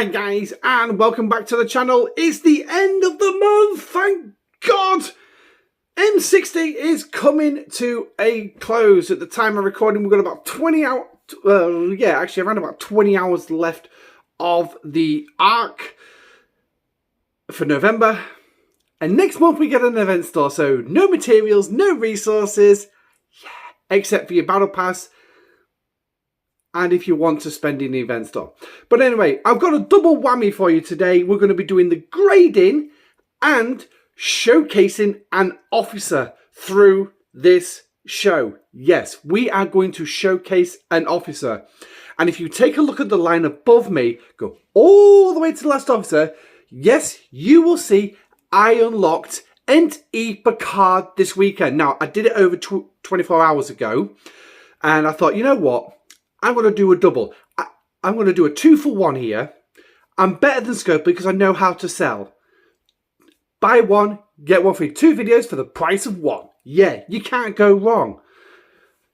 Hi guys, and welcome back to the channel. It's the end of the month, thank God! M60 is coming to a close. At the time of recording, we've got about 20 hours, around about 20 hours left of the arc for November. And next month we get an event store, so no materials, no resources, except for your battle pass. And if you want to spend in the event store. But anyway, I've got a double whammy for you today. We're going to be doing the grading and showcasing an officer through this show. Yes, we are going to showcase an officer. And if you take a look at the line above me, go all the way to the last officer, yes, you will see I unlocked Ent-E Picard this weekend. Now, I did it over 24 hours ago. And I thought, you know what? I'm going to do a double. I'm going to do a 2-for-1 here. I'm better than Scope because I know how to sell. Buy one, get one free. 2 videos for the price of 1. Yeah, you can't go wrong.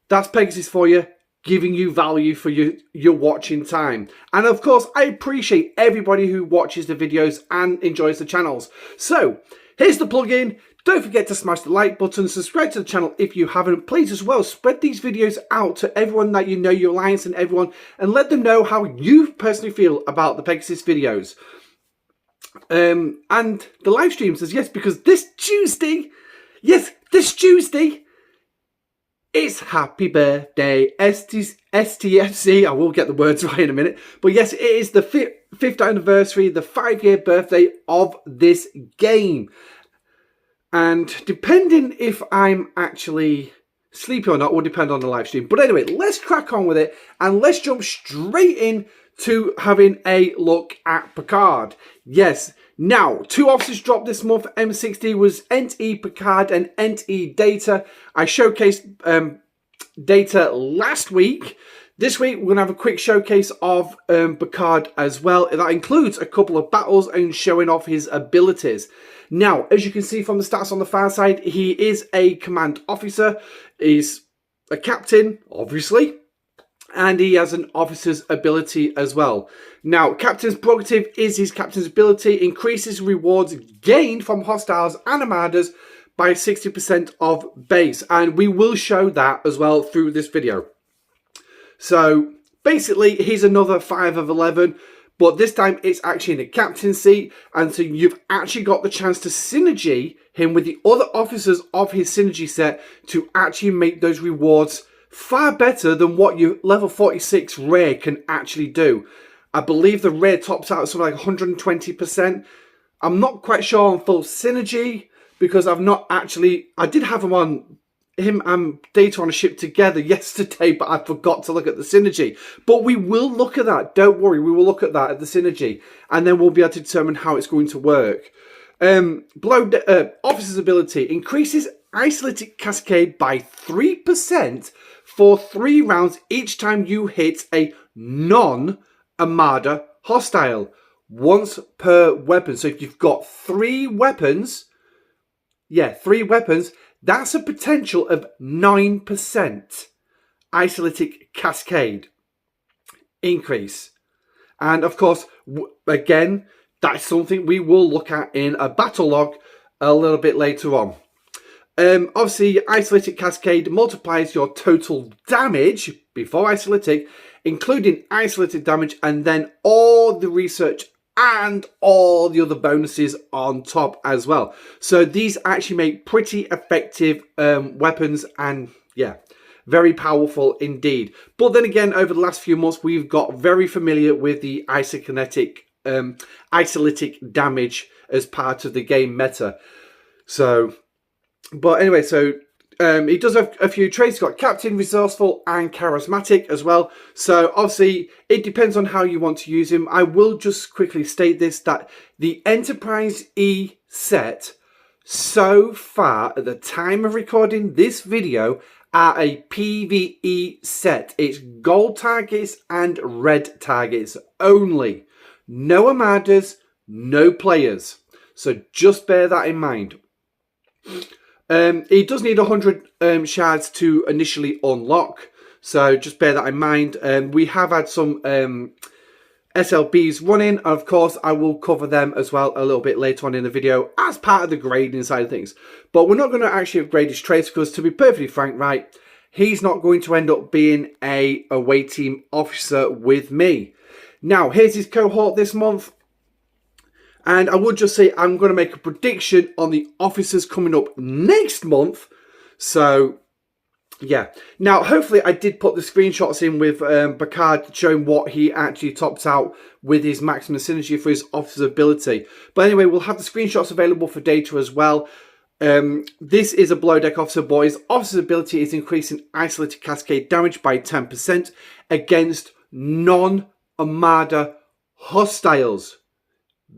That's Pegasus for you, giving you value for your watching time. And of course, I appreciate everybody who watches the videos and enjoys the channels. So, here's the plugin. Don't forget to smash the like button, subscribe to the channel if you haven't. Please as well, spread these videos out to everyone that you know, your alliance and everyone, and let them know how you personally feel about the Pegasus videos. And the live streams is yes, because this Tuesday, it's happy birthday, STFC. I will get the words right in a minute. But yes, it is the 5th anniversary, the 5-year birthday of this game. And depending if I'm actually sleepy or not will depend on the live stream. But anyway, let's crack on with it and let's jump straight in to having a look at Picard. Yes, now 2 officers dropped this month. M60 was Ent-E Picard and Ent-E Data. I showcased Data last week. This week, we're going to have a quick showcase of Picard as well. That includes a couple of battles and showing off his abilities. Now, as you can see from the stats on the far side, he is a command officer. He's a captain, obviously. And he has an officer's ability as well. Now, Captain's prerogative is his captain's ability. Increases rewards gained from hostiles and armadas by 60% of base. And we will show that as well through this video. So basically, he's another 5 of 11, but this time it's actually in a captain seat, and so you've actually got the chance to synergy him with the other officers of his synergy set to actually make those rewards far better than what your level 46 rare can actually do. I believe the rare tops out at something like 120%. I'm not quite sure on full synergy because I've not actually, I did have him and Data on a ship together yesterday, but I forgot to look at the synergy. But we will look at that. Don't worry, we will look at that at the synergy, and then we'll be able to determine how it's going to work. Officer's ability increases isolated cascade by 3% for 3 rounds each time you hit a non-armada hostile, once per weapon. So if you've got 3 weapons, 3 weapons. That's a potential of 9% isolated cascade increase. And of course, again, that's something we will look at in a battle log a little bit later on. Obviously, isolated cascade multiplies your total damage before isolated, including isolated damage, and then all the research and all the other bonuses on top as well. So these actually make pretty effective weapons, and yeah, very powerful indeed. But then again, over the last few months, we've got very familiar with the isokinetic isolated damage as part of the game meta. So, but anyway, so he does have a few traits. He's got Captain, Resourceful, and Charismatic as well. So obviously, it depends on how you want to use him. I will just quickly state this, that the Enterprise E set so far, at the time of recording this video, are a PvE set. It's gold targets and red targets only. No armadas, no players. So just bear that in mind. He does need 100 shards to initially unlock, so just bear that in mind. We have had some SLBs running. Of course, I will cover them as well a little bit later on in the video as part of the grading side of things. But we're not going to actually upgrade his traits because, to be perfectly frank, right, he's not going to end up being a away team officer with me. Now, here's his cohort this month. And I would just say I'm going to make a prediction on the officers coming up next month. So, yeah. Now, hopefully I did put the screenshots in with Picard showing what he actually tops out with his maximum synergy for his officer's ability. But anyway, we'll have the screenshots available for data as well. This is a below deck officer, but his officer's ability is increasing isolated cascade damage by 10% against non-Armada hostiles.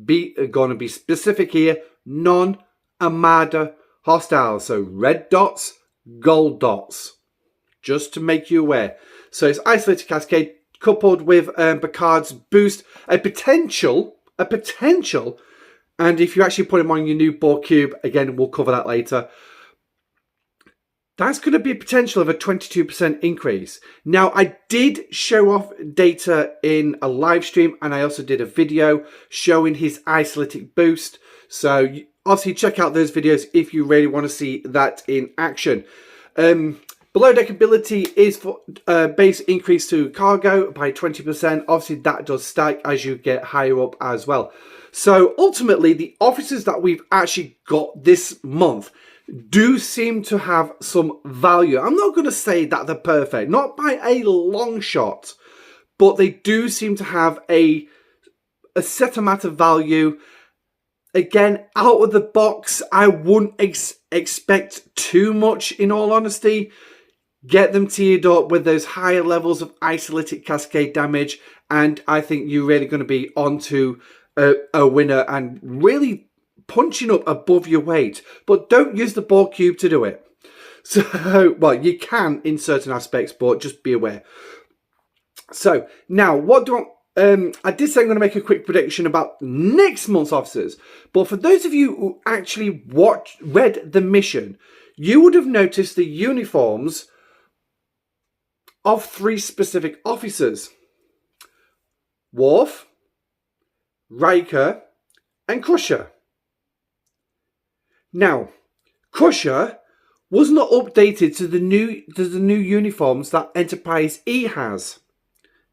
Going to be specific here, non-Armada hostiles. So red dots, gold dots, just to make you aware. So it's isolated cascade coupled with Picard's boost, a potential, and if you actually put him on your new Borg cube, again, we'll cover that later, that's going to be a potential of a 22% increase. Now, I did show off data in a live stream, and I also did a video showing his isolated boost. So obviously check out those videos if you really want to see that in action. Below deck ability is for base increase to cargo by 20%. Obviously that does stack as you get higher up as well. So ultimately the officers that we've actually got this month do seem to have some value. I'm not going to say that they're perfect, not by a long shot, but they do seem to have a set amount of value. Again, out of the box, I wouldn't expect too much, in all honesty. Get them tiered up with those higher levels of isolated cascade damage, and I think you're really going to be onto a winner and really punching up above your weight. But don't use the Borg cube to do it. So, well, you can in certain aspects, but just be aware. So, now, what do I did say I'm going to make a quick prediction about next month's officers, but for those of you who actually read the mission, you would have noticed the uniforms of 3 specific officers: Worf, Riker, and Crusher. Now, Crusher was not updated to the new uniforms that Enterprise E has.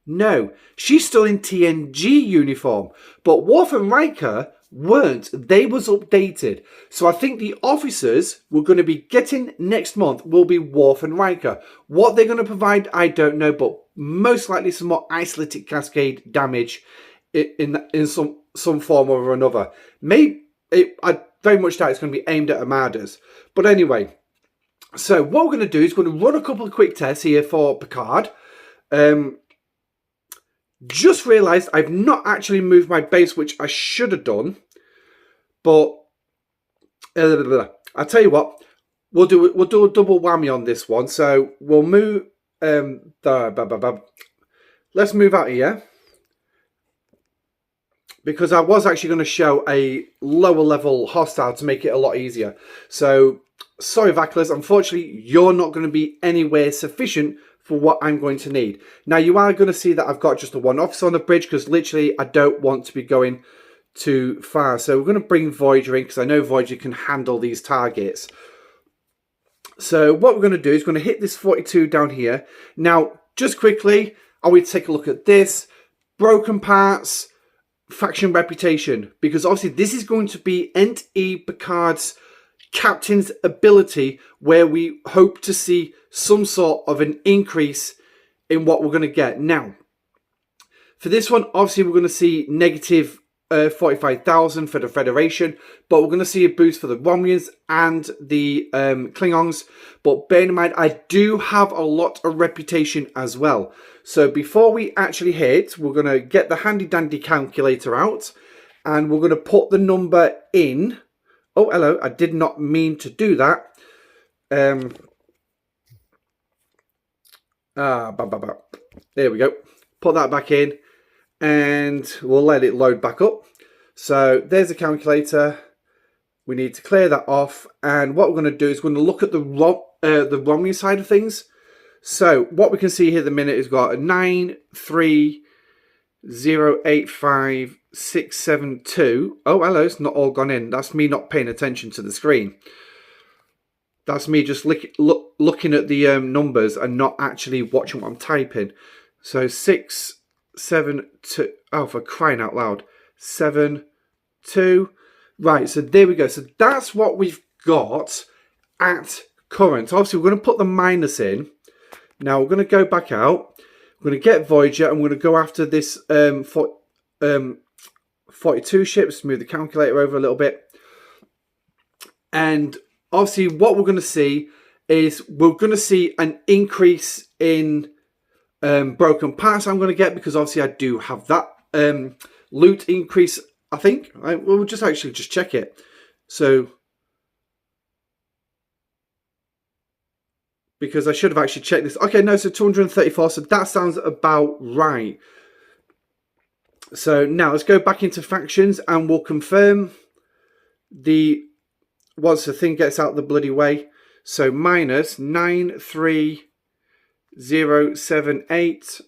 No, she's still in TNG uniform, but Worf and Riker weren't. They was updated. So I think the officers we're going to be getting next month will be Worf and Riker. What they're going to provide, I don't know, but most likely some more isolated cascade damage in some form or another. I very much doubt it's going to be aimed at Armadas. But anyway, so what we're going to do is we're going to run a couple of quick tests here for Picard. Just realised I've not actually moved my base, which I should have done. But I'll tell you what, we'll do a double whammy on this one. So we'll move. Let's move out here, because I was actually going to show a lower level hostile to make it a lot easier. So sorry, Vaclers, unfortunately you're not going to be anywhere sufficient for what I'm going to need. Now, you are going to see that I've got just the one officer on the bridge, because literally I don't want to be going too far. So we're going to bring Voyager in, because I know Voyager can handle these targets. So what we're going to do is going to hit this 42 down here. Now, just quickly, I will take a look at this. Broken parts, faction reputation, because obviously this is going to be Ent-E Picard's captain's ability, where we hope to see some sort of an increase in what we're going to get. Now, for this one, obviously we're going to see negative 45,000 for the Federation, but we're going to see a boost for the Romulans and the Klingons. But bear in mind, I do have a lot of reputation as well. So before we actually hit, we're going to get the handy dandy calculator out, and we're going to put the number in. Oh, hello, I did not mean to do that. There we go. Put that back in, and we'll let it load back up. So there's the calculator. We need to clear that off, and what we're going to do is we're going to look at the Romulan side of things. So what we can see here at the minute is got a 9, 3, 085672. Oh, hello, it's not all gone in. That's me not paying attention to the screen. That's me just looking at the numbers and not actually watching what I'm typing. So 672. Oh, for crying out loud. 72. Right, so there we go. So that's what we've got at current. Obviously, we're going to put the minus in. Now, we're going to go back out. We're going to get Voyager, and we're going to go after this 42 ships. Move the calculator over a little bit. And obviously, what we're going to see is we're going to see an increase in broken parts I'm going to get, because obviously I do have that loot increase, I think. We'll just actually just check it. So, because I should have actually checked this. Okay, no, so 234. So that sounds about right. So now let's go back into factions and we'll confirm once the thing gets out the bloody way. So minus 93078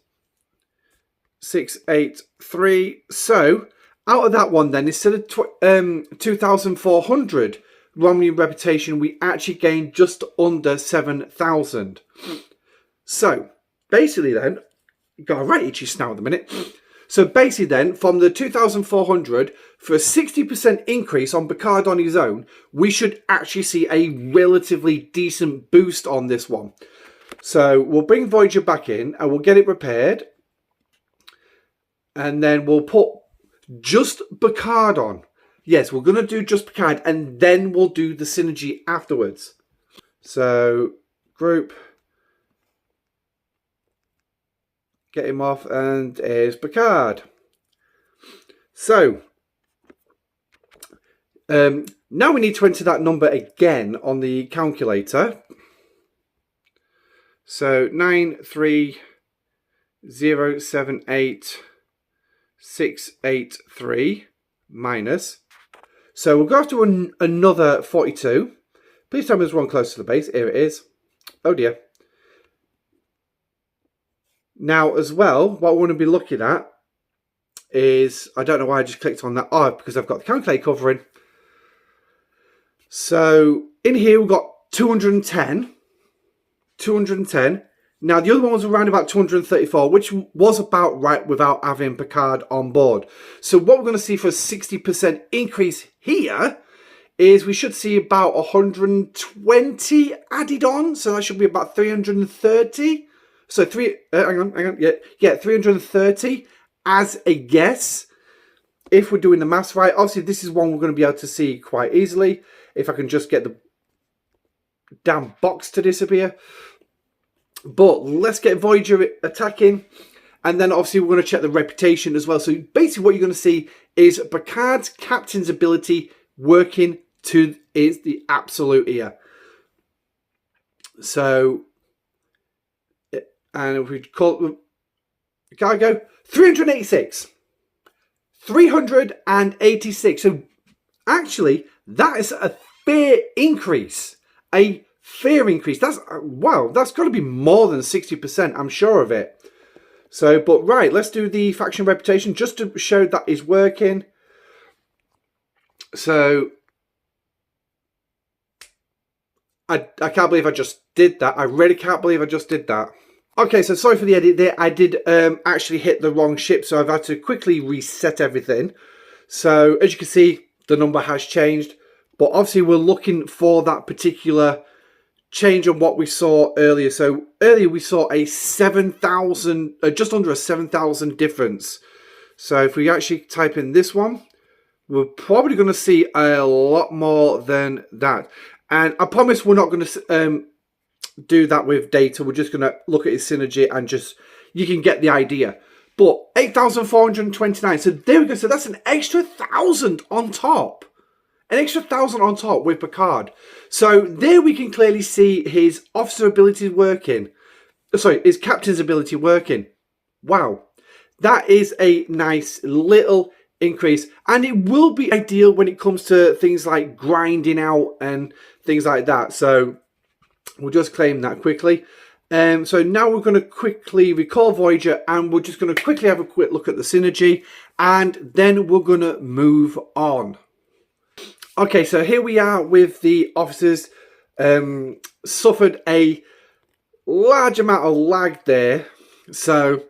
So out of that one then, instead of 2,400 Romney reputation, we actually gained just under 7,000. So basically then, got a right itchy snout at the minute. So basically then, from the 2,400, for a 60% increase on Picard on his own, we should actually see a relatively decent boost on this one. So we'll bring Voyager back in and we'll get it repaired. And then we'll put just Picard on. Yes, we're going to do just Picard and then we'll do the synergy afterwards. So, group. Get him off, and here's Picard. So, now we need to enter that number again on the calculator. So, 93078 minus. So, we'll go after another 42. Please tell me there's one close to the base. Here it is. Oh dear. Now, as well, what we want to be looking at is, I don't know why I just clicked on that. Oh, because I've got the calculator covering. So, in here, we've got 210. 210. Now, the other one was around about 234, which was about right without having Picard on board. So, what we're going to see for a 60% increase here is we should see about 120 added on. So, that should be about 330. So, hang on. Yeah, 330 as a guess. If we're doing the maths right. Obviously, this is one we're going to be able to see quite easily. If I can just get the damn box to disappear. But let's get Voyager attacking. And then, obviously, we're going to check the reputation as well. So, basically, what you're going to see is Picard's captain's ability working to the absolute ear. So, and if we call it cargo, 386. 386. So actually, that is a fair increase. A fair increase. That's, wow, that's got to be more than 60%. I'm sure of it. So, but right, let's do the faction reputation just to show that is working. So, I can't believe I just did that. I really can't believe I just did that. Okay, so sorry for the edit there. I did actually hit the wrong ship, so I've had to quickly reset everything. So, as you can see, the number has changed. But obviously, we're looking for that particular change on what we saw earlier. So, earlier we saw a 7,000, just under a 7,000 difference. So, if we actually type in this one, we're probably going to see a lot more than that. And I promise we're not going to do that with data. We're just going to look at his synergy and just, you can get the idea. But 8,429. So there we go. So that's an extra 1,000 on top. An extra 1,000 on top with Picard. So there we can clearly see his officer ability working. Sorry, his captain's ability working. Wow. That is a nice little increase. And it will be ideal when it comes to things like grinding out and things like that. So we'll just claim that quickly. So now we're going to quickly recall Voyager, and we're just going to quickly have a quick look at the synergy, and then we're going to move on. Okay, so here we are with the officers. Suffered a large amount of lag there, so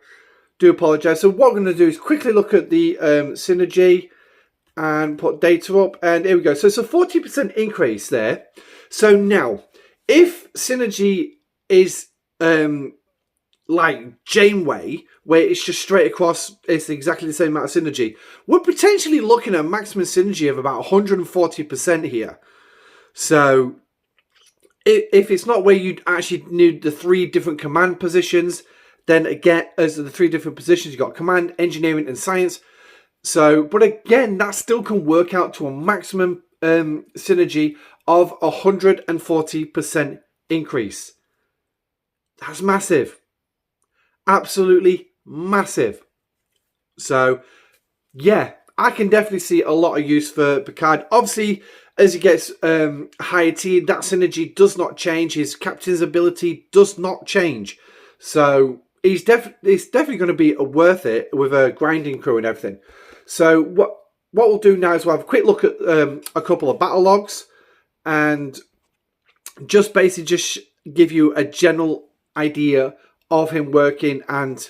do apologise. So what we're going to do is quickly look at the synergy and put data up, and here we go. So it's a 40% increase there. So now, if synergy is like Janeway, where it's just straight across, it's exactly the same amount of synergy, we're potentially looking at a maximum synergy of about 140% here. So if it's not where you'd actually need the 3 different command positions, then again, as the 3 different positions, you've got command, engineering, and science. So, but again, that still can work out to a maximum synergy of 140% increase. That's massive. Absolutely massive. So, yeah, I can definitely see a lot of use for Picard. Obviously, as he gets higher tier, that synergy does not change. His captain's ability does not change. So, it's definitely going to be worth it with a grinding crew and everything. So, what we'll do now is we'll have a quick look at a couple of battle logs, and just basically just give you a general idea of him working. And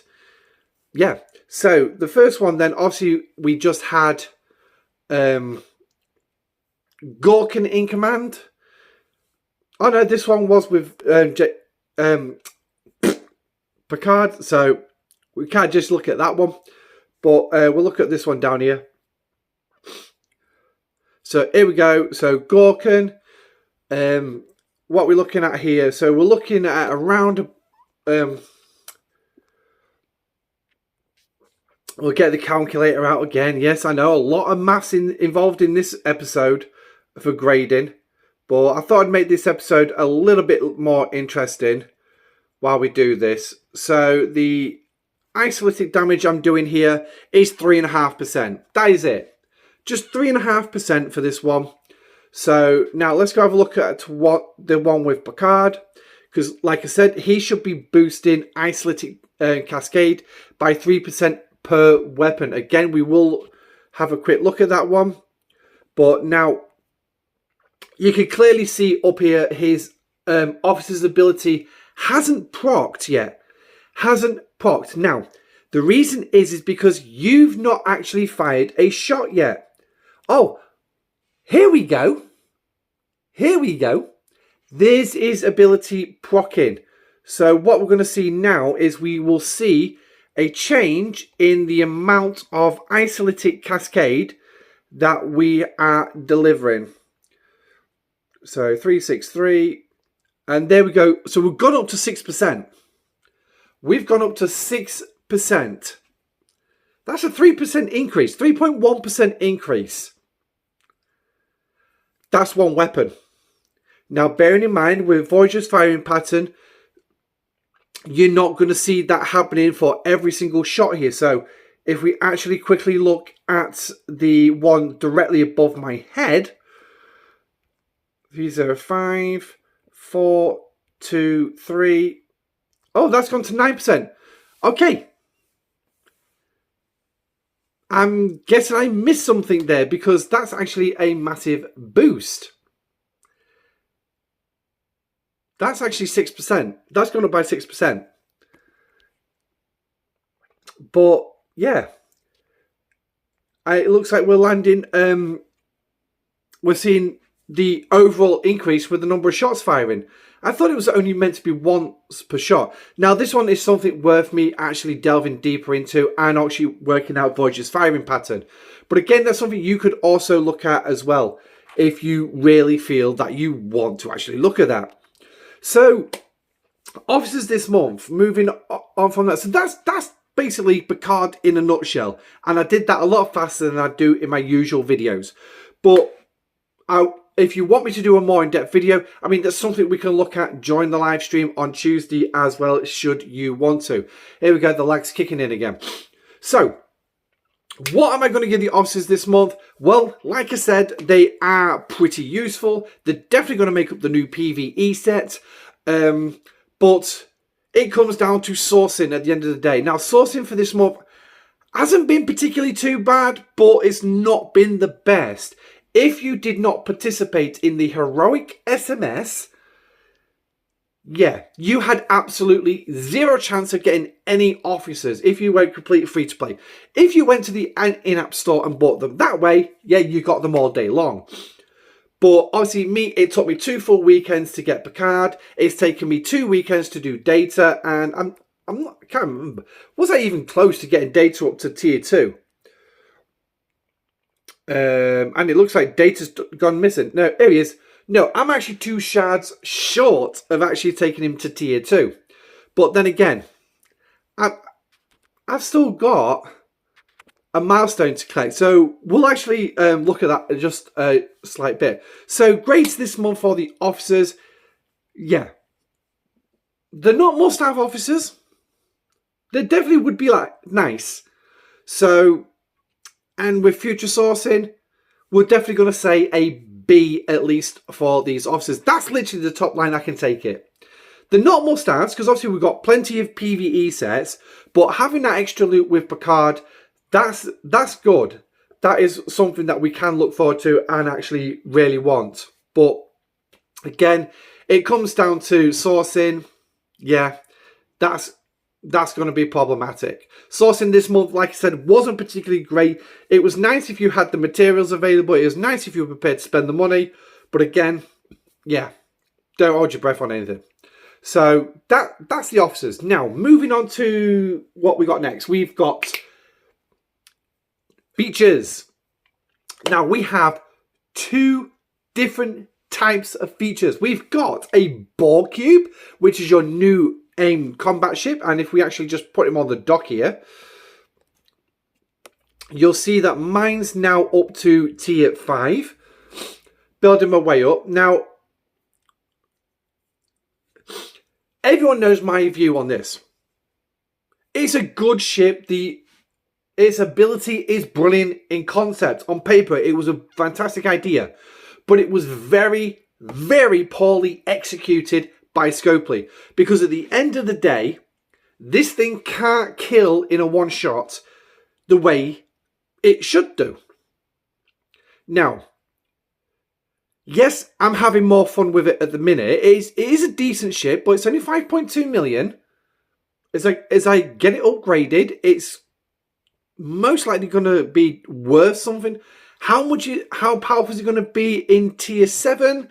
yeah, so the first one then, obviously we just had Gorkin in command. Oh no, this one was with Picard, so we can't just look at that one, but we'll look at this one down here. So here we go. So Gorkin, what we're looking at here, so we're looking at around we'll get the calculator out again. Yes, I know, a lot of maths involved in this episode for grading, but I thought I'd make this episode a little bit more interesting while we do this. So the isolytic damage I'm doing here is 3.5%. That is it. Just 3.5% for this one. So now let's go have a look at what the one with Picard, because like I said, he should be boosting isolytic cascade by 3% per weapon. Again, we will have a quick look at that one, but now you can clearly see up here his officer's ability hasn't procced yet. Hasn't procced. Now, the reason is because you've not actually fired a shot yet. Oh, here we go. Here we go. There's his ability proccing. So what we're going to see now is we will see a change in the amount of isolytic cascade that we are delivering. So 363. And there we go. So we've gone up to 6%. We've gone up to 6%. That's a 3% increase. 3.1% increase. That's one weapon. Now, bearing in mind, with Voyager's firing pattern, you're not going to see that happening for every single shot here. So, if we actually quickly look at the one directly above my head, 305, 4, 2, 3. Oh, that's gone to 9%. Okay. I'm guessing I missed something there, because that's actually a massive boost. That's actually 6%. That's gone up by 6%. But yeah, it looks like we're landing. We're seeing the overall increase with the number of shots firing. I thought it was only meant to be once per shot. Now, this one is something worth me actually delving deeper into and actually working out Voyager's firing pattern. But again, that's something you could also look at as well, if you really feel that you want to actually look at that. So, officers this month, moving on from that. So that's basically Picard in a nutshell. And I did that a lot faster than I do in my usual videos. But if you want me to do a more in-depth video, I mean, that's something we can look at during the live stream on Tuesday as well, should you want to. Here we go, the lag's kicking in again. So, what am I going to give the officers this month? Well, like I said, they are pretty useful. They're definitely going to make up the new PvE set. But it comes down to sourcing at the end of the day. Now, sourcing for this month hasn't been particularly too bad, but it's not been the best. If you did not participate in the heroic SMS, yeah, you had absolutely zero chance of getting any officers if you went completely free to play. If you went to the in-app store and bought them that way, yeah, you got them all day long. But obviously, it took me 2 full weekends to get Picard. It's taken me 2 weekends to do data, and I can't remember. Was I even close to getting data up to tier 2? And it looks like data's gone missing. No, here he is. No, I'm actually 2 shards short of actually taking him to tier 2. But then again, I've still got a milestone to collect. So we'll actually look at that in just a slight bit. So grades this month for the officers. Yeah. They're not must-have officers. They definitely would be like nice. So, and with future sourcing, we're definitely going to say a B at least for these officers. That's literally the top line I can take it. They're not must-haves because obviously we've got plenty of PvE sets, but having that extra loot with Picard, that's good. That is something that we can look forward to and actually really want. But again, it comes down to sourcing. Yeah, that's going to be problematic. Sourcing this month, like I said, wasn't particularly great. It was nice if you had the materials available. It was nice if you were prepared to spend the money. But again, yeah, don't hold your breath on anything. So that's the officers. Now, moving on to what we got next. We've got features. Now, we have 2 different types of features. We've got a Borg cube, which is your new AIM combat ship, and if we actually just put him on the dock here, you'll see that mine's now up to tier 5. Building my way up. Now, everyone knows my view on this. It's a good ship. Its ability is brilliant in concept. On paper, it was a fantastic idea, but it was very, very poorly executed by Scopely, because at the end of the day, this thing can't kill in a one shot the way it should do. Now, yes, I'm having more fun with it at the minute. It is a decent ship, but it's only 5.2 million. As I get it upgraded, it's most likely going to be worth something. How powerful is it going to be in tier 7?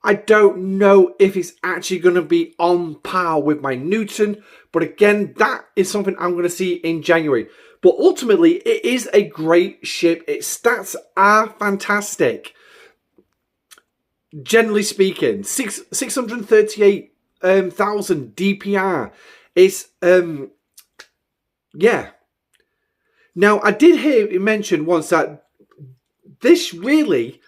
I don't know if it's actually going to be on par with my Newton. But again, that is something I'm going to see in January. But ultimately, it is a great ship. Its stats are fantastic. Generally speaking, 638,000 DPR. It's, yeah. Now, I did hear it mentioned once that this really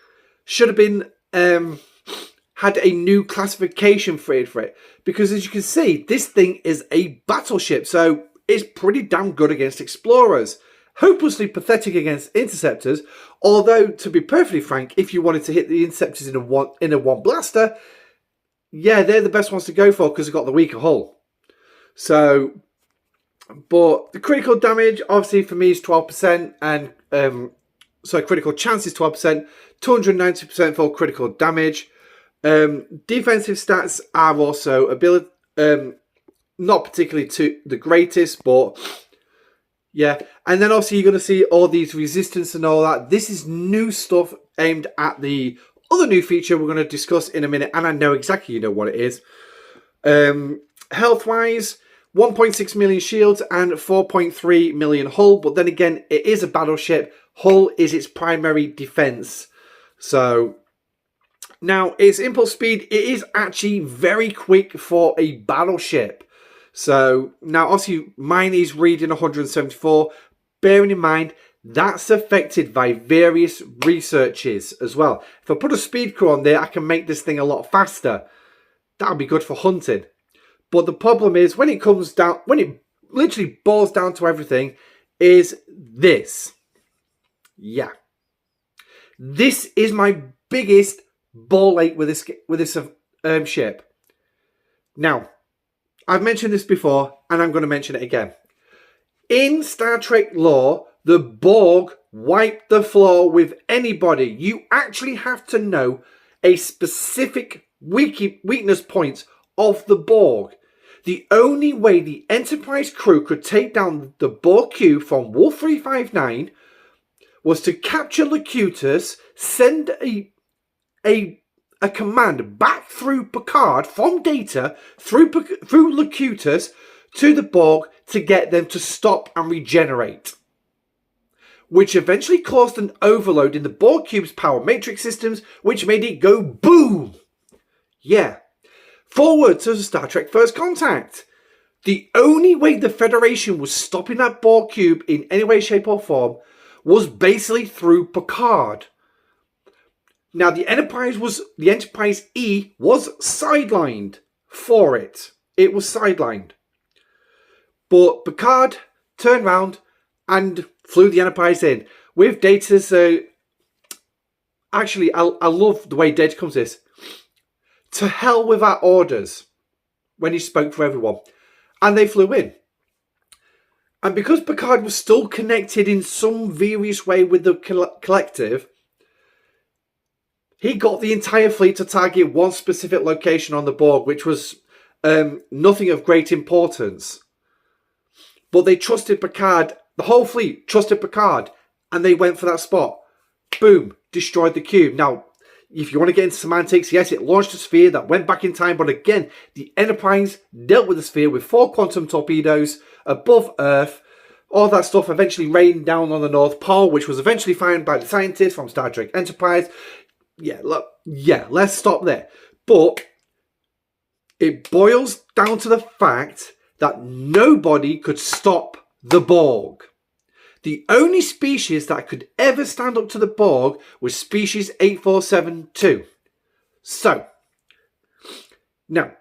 should have been, had a new classification for it. Because as you can see, this thing is a battleship. So it's pretty damn good against explorers. Hopelessly pathetic against interceptors. Although, to be perfectly frank, if you wanted to hit the interceptors in a one blaster, yeah, they're the best ones to go for because they've got the weaker hull. So, but the critical damage, obviously, for me is 12%. And, so critical chance is 12%. 290% for critical damage. Defensive stats are also not particularly to the greatest, but yeah. And then obviously you're going to see all these resistance and all that. This is new stuff aimed at the other new feature we're going to discuss in a minute, and I know exactly what it is. Health wise, 1.6 million shields and 4.3 million hull, but then again, it is a battleship. Hull is its primary defense. So now its impulse speed, it is actually very quick for a battleship. So now obviously mine is reading 174. Bearing in mind, that's affected by various researches as well. If I put a speed crew on there, I can make this thing a lot faster. That would be good for hunting. But the problem is when it comes down, when it literally boils down to everything, is this. Yeah. This is my biggest ball ache with this ship. Now, I've mentioned this before, and I'm going to mention it again. In Star Trek lore, the Borg wipe the floor with anybody. You actually have to know a specific weakness point of the Borg. The only way the Enterprise crew could take down the Borg cube from Wolf 359 was to capture Locutus, send a command back through Picard from Data through Locutus to the Borg to get them to stop and regenerate, which eventually caused an overload in the Borg cube's power matrix systems, which made it go boom. Yeah. Forward to Star Trek First Contact. The only way the Federation was stopping that Borg cube in any way, shape or form was basically through Picard. Now, the Enterprise E was sidelined for it. It was sidelined. But Picard turned around and flew the Enterprise in. With Data's... actually, I love the way Data comes this. To hell with our orders. When he spoke for everyone. And they flew in. And because Picard was still connected in some various way with the collective, he got the entire fleet to target one specific location on the Borg, which was nothing of great importance. But they trusted Picard. The whole fleet trusted Picard. And they went for that spot. Boom. Destroyed the cube. Now, if you want to get into semantics, yes, it launched a sphere that went back in time. But again, the Enterprise dealt with the sphere with 4 quantum torpedoes above Earth. All that stuff eventually rained down on the North Pole, which was eventually found by the scientists from Star Trek Enterprise. Let's stop there. But it boils down to the fact that nobody could stop the Borg. The only species that could ever stand up to the Borg was species 8472. So, now,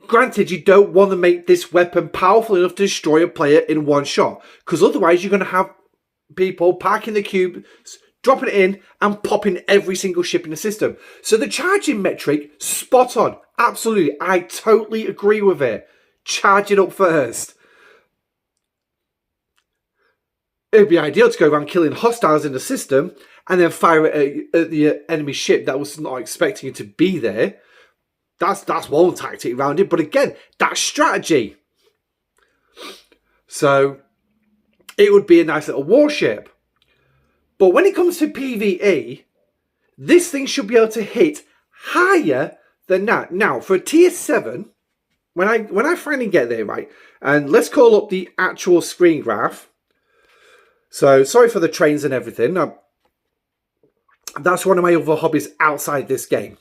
granted, you don't want to make this weapon powerful enough to destroy a player in one shot, because otherwise you're going to have people parking the cubes, dropping it in, and popping every single ship in the system. So the charging metric, spot on. Absolutely, I totally agree with it. Charge it up first. It would be ideal to go around killing hostiles in the system and then fire it at the enemy ship that was not expecting it to be there. That's one tactic around it. But again, that's strategy. So it would be a nice little warship. But when it comes to PvE, this thing should be able to hit higher than that. Now, for a tier 7, when I finally get there, right, and let's call up the actual screen graph. So, sorry for the trains and everything. That's one of my other hobbies outside this game.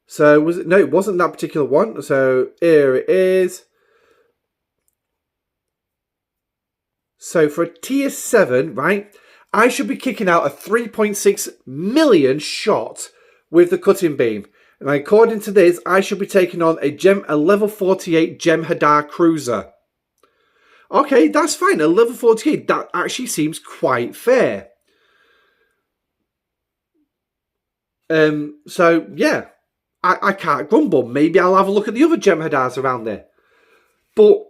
So, no, it wasn't that particular one. So, here it is. So, for a tier 7, right, I should be kicking out a 3.6 million shot with the cutting beam. And according to this, I should be taking on a level 48 Jem'Hadar cruiser. Okay, that's fine. A level 48, that actually seems quite fair. So, yeah, I can't grumble. Maybe I'll have a look at the other Jem'Hadars around there. But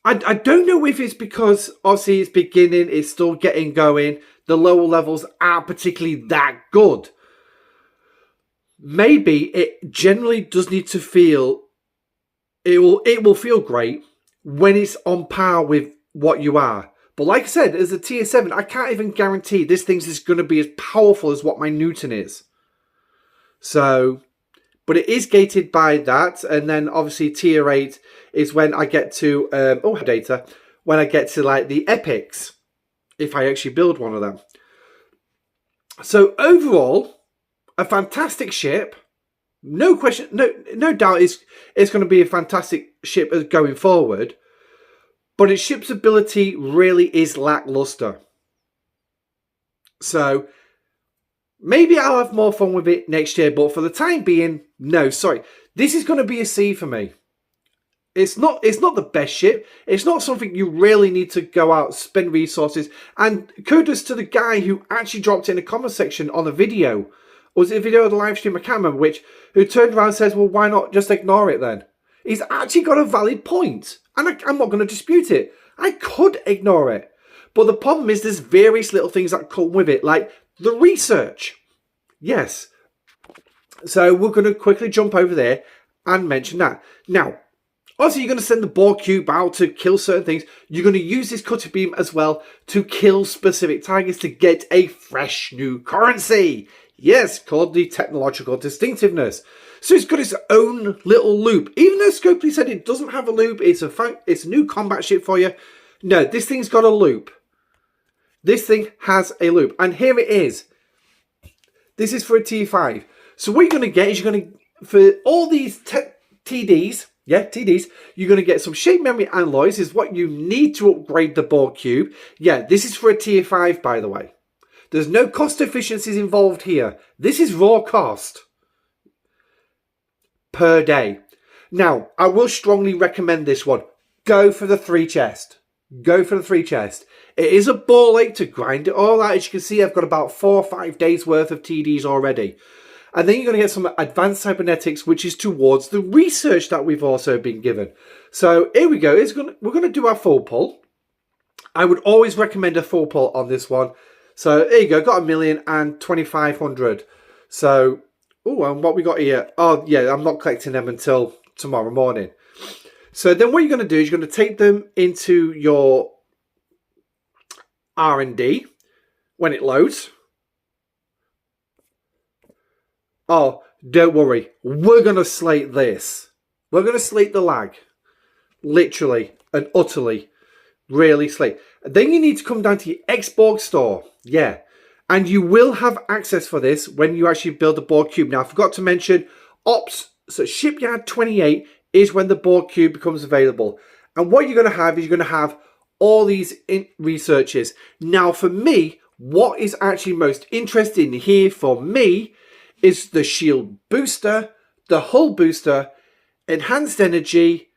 I don't know if it's because, obviously, it's beginning, it's still getting going. The lower levels aren't particularly that good. Maybe it generally does need to feel... It will feel great when it's on par with what you are. But like I said, as a tier 7, I can't even guarantee this thing is going to be as powerful as what my Newton is. So, but it is gated by that. And then obviously tier 8 is when I get to, when I get to like the epics. If I actually build one of them. So overall, a fantastic ship. No question, no doubt it's going to be a fantastic ship going forward. But its ship's ability really is lackluster. So, maybe I'll have more fun with it next year. But for the time being, no, sorry. This is going to be a C for me. It's not the best ship. It's not something you really need to go out, spend resources. And kudos to the guy who actually dropped it in the comment section on a video Or was it a video of the live stream? I can't remember who turned around and says, well, why not just ignore it then? He's actually got a valid point. And I'm not going to dispute it. I could ignore it. But the problem is there's various little things that come with it, like the research. Yes. So we're going to quickly jump over there and mention that. Now, obviously you're going to send the Borg cube out to kill certain things. You're going to use this cutting beam as well to kill specific targets to get a fresh new currency. Yes, called the technological distinctiveness. So it's got its own little loop. Even though Scopely said it doesn't have a loop, it's a new combat ship for you. No, this thing's got a loop. This thing has a loop. And here it is. This is for a T5. So what you're going to get is you're going to, for all these TDs, TDs, you're going to get some shape memory alloys is what you need to upgrade the Borg cube. Yeah, this is for a tier 5, by the way. There's no cost efficiencies involved here. This is raw cost per day. Now, I will strongly recommend this one. Go for the 3 chest. Go for the 3 chest. It is a ball ache to grind it all out. As you can see, I've got about 4 or 5 days worth of TDs already. And then you're going to get some advanced cybernetics, which is towards the research that we've also been given. So here we go. We're going to do our full pull. I would always recommend a full pull on this one. So there you go. Got 1,000,000 and 2,500. So, and what we got here? Oh, yeah, I'm not collecting them until tomorrow morning. So then what you're going to do is you're going to take them into your R&D when it loads. Oh, don't worry. We're going to slate this. We're going to slate the lag. Literally and utterly. Really slate. Then you need to come down to your X-Borg store. Yeah. And you will have access for this when you actually build the Borg cube. Now, I forgot to mention Ops. So Shipyard 28 is when the Borg cube becomes available. And what you're going to have is you're going to have all these researches. Now, for me, what is actually most interesting here for me is the shield booster, the hull booster, enhanced energy,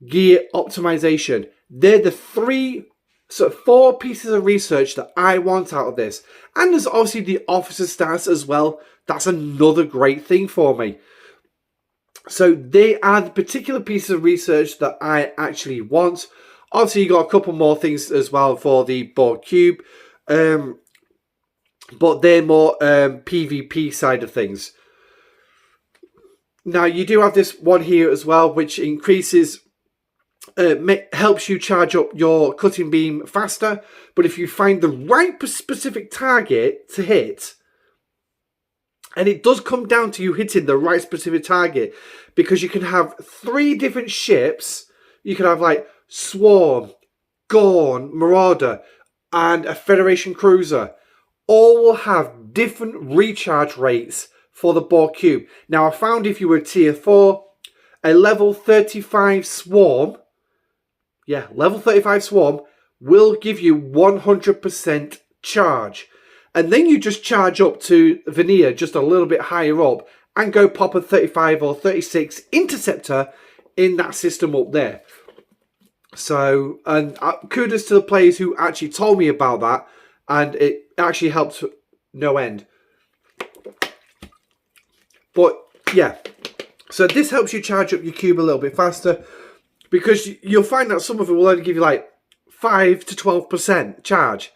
gear optimization. They're the 4 pieces of research that I want out of this. And there's obviously the officer stats as well. That's another great thing for me. So they are the particular pieces of research that I actually want. Obviously, you got a couple more things as well for the Borg cube. But they're more PvP side of things. Now, you do have this one here as well, which increases, helps you charge up your cutting beam faster. But if you find the right specific target to hit, and it does come down to you hitting the right specific target, because you can have 3 different ships. You can have like Swarm, Gorn, Marauder, and a Federation cruiser. All will have different recharge rates for the Borg cube. Now, I found if you were tier 4, a level 35 Swarm, level 35 Swarm will give you 100% charge. And then you just charge up to Veneer just a little bit higher up and go pop a 35 or 36 Interceptor in that system up there. So, and kudos to the players who actually told me about that. And it actually helped no end. But yeah, so this helps you charge up your cube a little bit faster, because you'll find that some of it will only give you like 5 to 12% charge.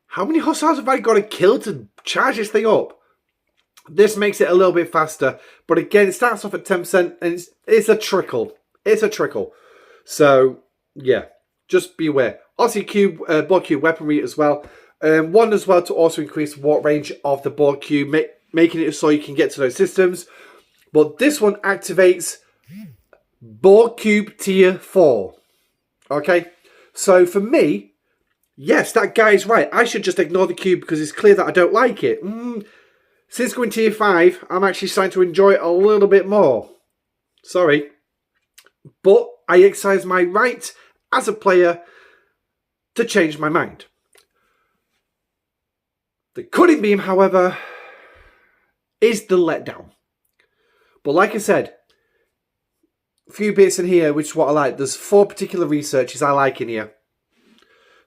How many hostiles have I got to kill to charge this thing up? This makes it a little bit faster. But again, it starts off at 10% and it's a trickle. It's a trickle. So yeah, just be aware. Obviously, Borg cube weaponry as well. One as well to also increase the warp range of the Borg cube, making it so you can get to those systems. But this one activates Borg cube tier 4. Okay, so for me, yes, that guy's right. I should just ignore the cube because it's clear that I don't like it. Since going tier 5, I'm actually starting to enjoy it a little bit more. Sorry, but I exercise my right as a player to change my mind. The cutting beam, however, is the letdown. But like I said, a few bits in here, which is what I like. There's 4 particular researches I like in here.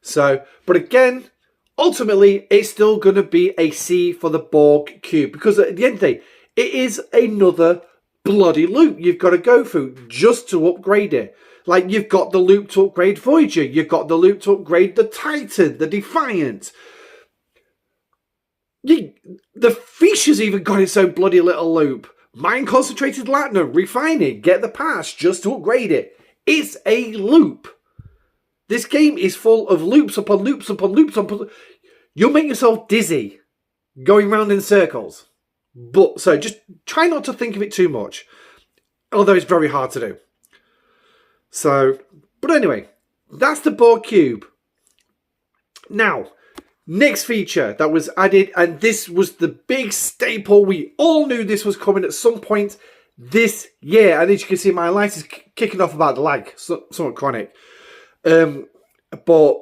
So, but again, ultimately, it's still going to be a C for the Borg cube, because at the end of the day, it is another bloody loop you've got to go through just to upgrade it. Like, you've got the loop to upgrade Voyager, you've got the loop to upgrade the Titan, the Defiant. The Fisher's even got its own bloody little loop. Mine concentrated latinum, refine it, get the parts just to upgrade it. It's a loop. This game is full of loops upon loops upon loops upon. You'll make yourself dizzy going round in circles. But so just try not to think of it too much. Although it's very hard to do. So, but anyway, that's the Borg cube. Now, next feature that was added, and this was the big staple. We all knew this was coming at some point this year. And as you can see, my light is kicking off about the lag, somewhat chronic. But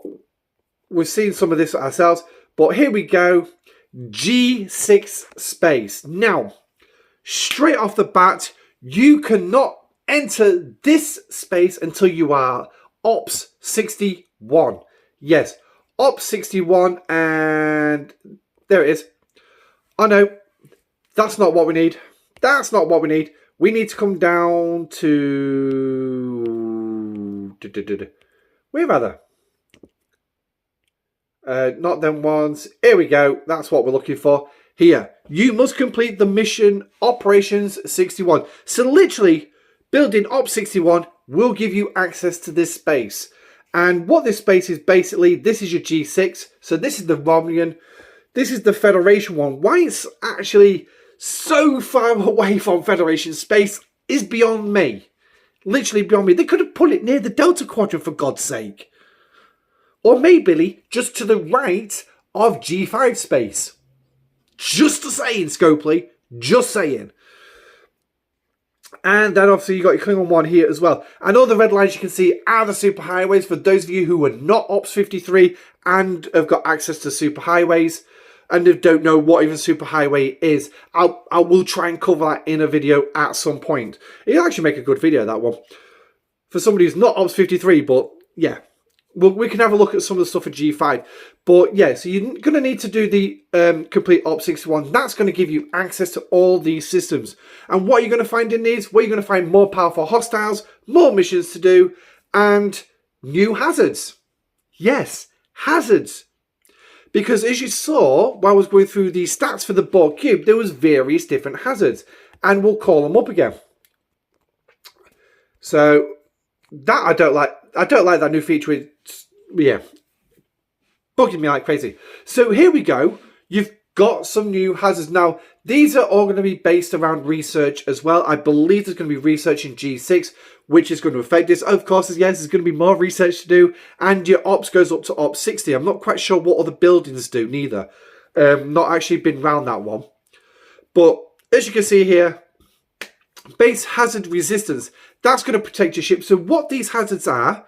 we've seen some of this ourselves. But here we go. G6 space. Now, straight off the bat, you cannot enter this space until you are Ops 61. Yes, Ops 61, and there it is. Oh no, that's not what we need. That's not what we need. We need to come down to... Where are they? Not them ones. Here we go. That's what we're looking for. Here, you must complete the mission Operations 61. So literally, building Op 61 will give you access to this space. And what this space is basically, this is your G6. So this is the Romulan. This is the Federation one. Why it's actually so far away from Federation space is beyond me. Literally beyond me. They could have put it near the Delta Quadrant, for God's sake. Or maybe just to the right of G5 space. Just saying, Scopely. Just saying. And then obviously you got your Klingon 1 here as well. And all the red lines you can see are the superhighways for those of you who are not Ops 53 and have got access to superhighways and don't know what even superhighway is. I will try and cover that in a video at some point. It'll actually make a good video, that one. For somebody who's not Ops 53, but yeah. Well, we can have a look at some of the stuff at G5. But yeah, so you're going to need to do the complete Op 61. That's going to give you access to all these systems. And what you're going to find in these, well, you're going to find more powerful hostiles, more missions to do, and new hazards. Yes, hazards. Because as you saw, while I was going through the stats for the Borg cube, there was various different hazards. And we'll call them up again. So, that I don't like. I don't like that new feature. It's, yeah, bugging me like crazy. So here we go. You've got some new hazards. Now, these are all going to be based around research as well. I believe there's going to be research in G6, which is going to affect this. Of course, yes, there's going to be more research to do. And your Ops goes up to Ops 60. I'm not quite sure what other buildings do, neither. Not actually been around that one. But as you can see here, base hazard resistance. That's going to protect your ship. So what these hazards are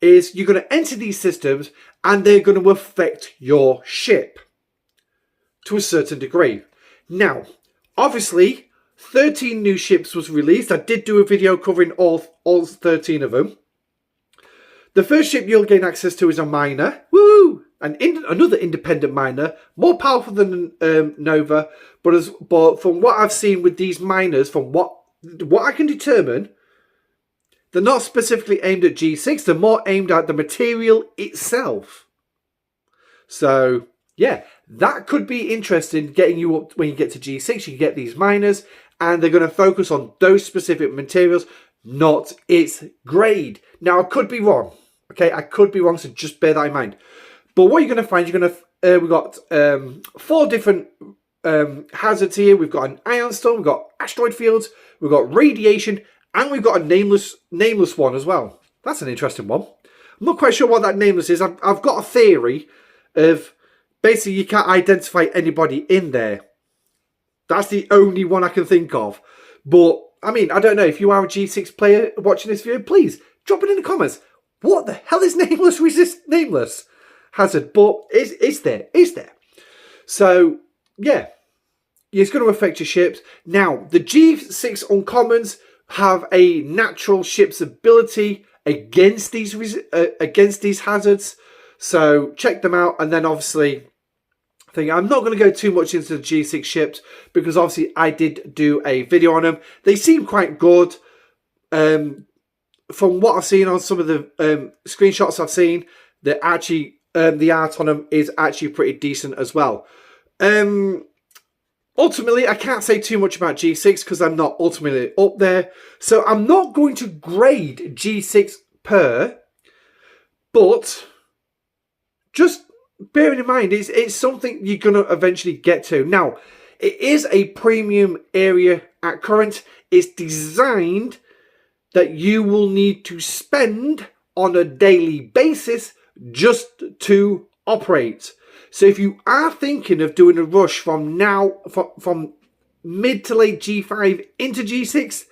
is you're going to enter these systems and they're going to affect your ship to a certain degree. Now, obviously, 13 new ships was released. I did do a video covering all 13 of them. The first ship you'll gain access to is a miner. Woo! Another independent miner, more powerful than Nova. But from what I've seen with these miners, from what I can determine, they're not specifically aimed at G6. They're more aimed at the material itself. So, yeah, that could be interesting, getting you up when you get to G6. You can get these miners, and they're going to focus on those specific materials, not its grade. Now, I could be wrong. Okay, I could be wrong, so just bear that in mind. But what you're going to find, we've got 4 different hazards here. We've got an ion storm, we've got asteroid fields, we've got radiation, and we've got a nameless one as well. That's an interesting one. I'm not quite sure what that nameless is. I've got a theory of basically you can't identify anybody in there. That's the only one I can think of. But, I mean, I don't know. If you are a G6 player watching this video, please drop it in the comments. What the hell is nameless hazard? But it's there. It's there. So, yeah. It's going to affect your ships. Now, the G6 Uncommons have a natural ship's ability against these hazards. So check them out. And then obviously, I'm not going to go too much into the G6 ships because obviously I did do a video on them. They seem quite good. From what I've seen on some of the screenshots I've seen, they're actually the art on them is actually pretty decent as well. Ultimately, I can't say too much about G6 because I'm not ultimately up there. So I'm not going to grade G6 per, but just bearing in mind, it's something you're going to eventually get to. Now, it is a premium area at current. It's designed that you will need to spend on a daily basis just to operate. So if you are thinking of doing a rush from mid to late G5 into G6,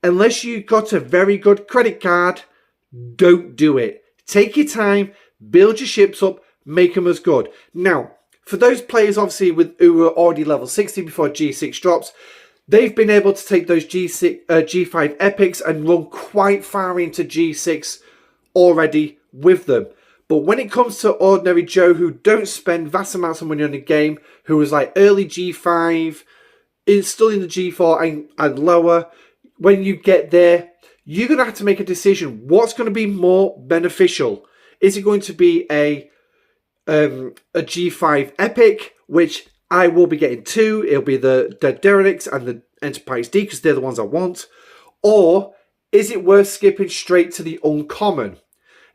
unless you've got a very good credit card, don't do it. Take your time, build your ships up, make them as good. Now, for those players obviously who were already level 60 before G6 drops, they've been able to take those G5 epics and run quite far into G6 already with them. But when it comes to ordinary Joe who don't spend vast amounts of money on the game, who was like early G5, still in the G4 and lower, when you get there, you're going to have to make a decision. What's going to be more beneficial? Is it going to be a G5 epic, which I will be getting two? It'll be the Derelicts and the Enterprise D because they're the ones I want. Or is it worth skipping straight to the uncommon?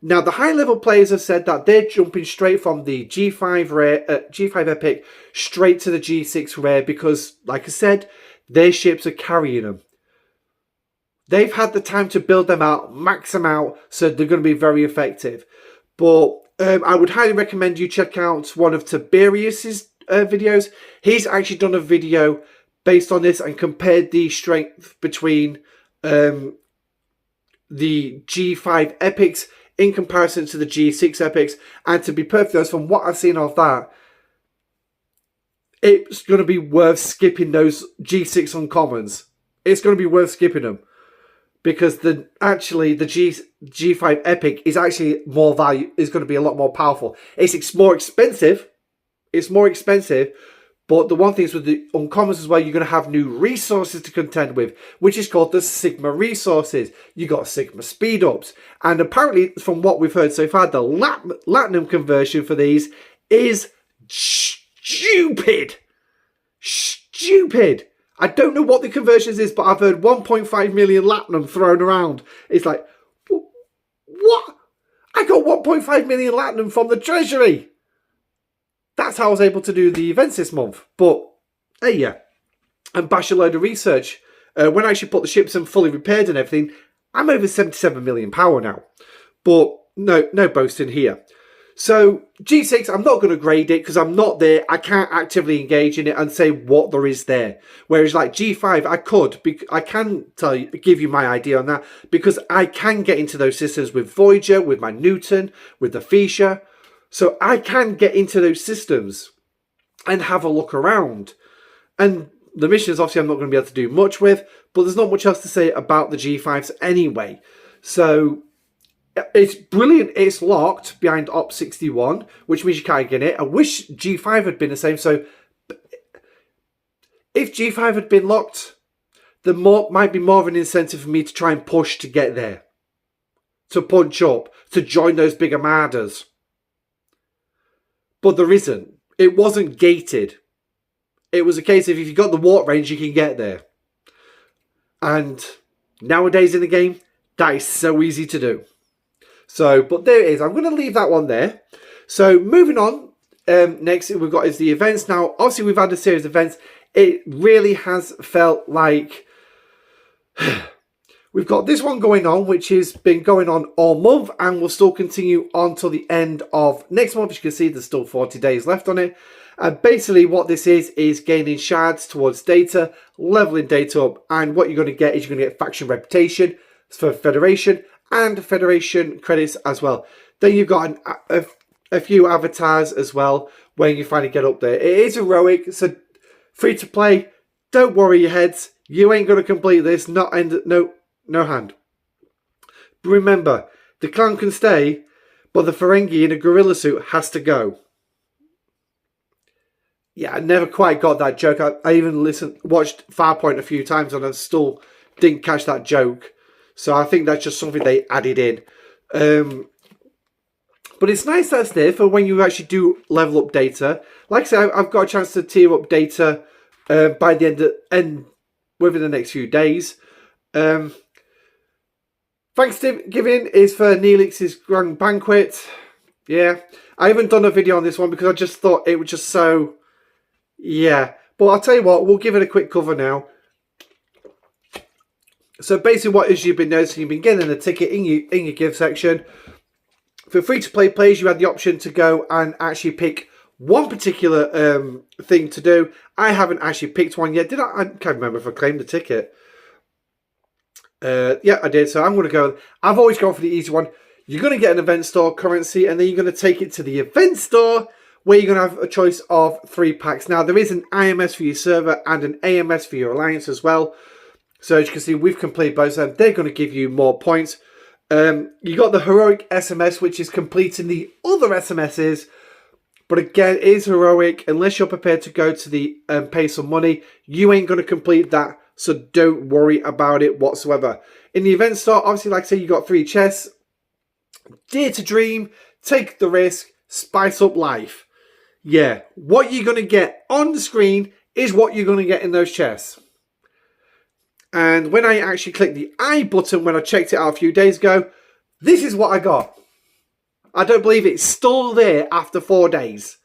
Now, the high-level players have said that they're jumping straight from the G5 rare, G5 epic straight to the G6 rare because, like I said, their ships are carrying them. They've had the time to build them out, max them out, so they're going to be very effective. But I would highly recommend you check out one of Tiberius's videos. He's actually done a video based on this and compared the strength between the G5 epics in comparison to the G6 epics. And to be perfectly honest, from what I've seen of that, it's going to be worth skipping those G6 uncommons. It's going to be worth skipping them. Because the G5 epic is actually more value, is going to be a lot more powerful. It's more expensive. It's more expensive. But the one thing is with the uncommons as well, you're going to have new resources to contend with, which is called the Sigma resources. You got Sigma speed ups. And apparently, from what we've heard so far, the Latinum conversion for these is stupid. Stupid. I don't know what the conversions is, but I've heard 1.5 million Latinum thrown around. It's like, what? I got 1.5 million Latinum from the treasury. That's how I was able to do the events this month. But, hey, yeah. And bash a load of research. When I actually put the ships in fully repaired and everything, I'm over 77 million power now. But no boasting here. So, G6, I'm not going to grade it because I'm not there. I can't actively engage in it and say what there is there. Whereas, like G5, I can give you my idea on that because I can get into those systems with Voyager, with my Newton, with the Fisher. So, I can get into those systems and have a look around. And the missions, obviously, I'm not going to be able to do much with, but there's not much else to say about the G5s anyway. So, it's brilliant. It's locked behind Op 61, which means you can't get it. I wish G5 had been the same. So if G5 had been locked, there might be more of an incentive for me to try and push to get there. To punch up, to join those big armadas. But there isn't. It wasn't gated. It was a case of if you got the warp range, you can get there. And nowadays in the game, that is so easy to do. So, but there it is. I'm going to leave that one there. So, moving on. Next we've got is the events. Now, obviously, we've had a series of events. It really has felt like we've got this one going on, which has been going on all month and will still continue on till the end of next month. As you can see, there's still 40 days left on it. And basically, what this is gaining shards towards data, leveling data up, and what you're going to get is you're going to get faction reputation for Federation and Federation credits as well. Then you've got a few avatars as well when you finally get up there. It is heroic, so free to play. Don't worry your heads. You ain't going to complete this. No hand. But remember, the clan can stay, but the Ferengi in a gorilla suit has to go. Yeah, I never quite got that joke. I even watched Farpoint a few times and I still didn't catch that joke. So I think that's just something they added in. But it's nice that's there for when you actually do level up Data. Like I said, I've got a chance to tier up Data by the end within the next few days. Thanksgiving is for Neelix's Grand Banquet. Yeah, I haven't done a video on this one because I just thought it was just so... Yeah, but I'll tell you what, we'll give it a quick cover now. So basically what is you've been noticing, you've been getting a ticket in your gift section. For free-to-play players, you had the option to go and actually pick one particular thing to do. I haven't actually picked one yet. Did I? I can't remember if I claimed the ticket. Yeah, I did. So I'm going to go. I've always gone for the easy one. You're going to get an event store currency, and then you're going to take it to the event store, where you're going to have a choice of 3 packs. Now, there is an IMS for your server and an AMS for your alliance as well. So as you can see, we've completed both of them. They're going to give you more points. You got the heroic SMS, which is completing the other SMSs. But again, it is heroic. Unless you're prepared to go to the pay some money, you ain't going to complete that. So don't worry about it whatsoever. In the event store, obviously, like I say, you got 3 chests. Dare to dream, take the risk, spice up life. Yeah, what you're going to get on the screen is what you're going to get in those chests. And when I actually clicked the I button when I checked it out a few days ago, this is what I got. I don't believe it's still there after 4 days.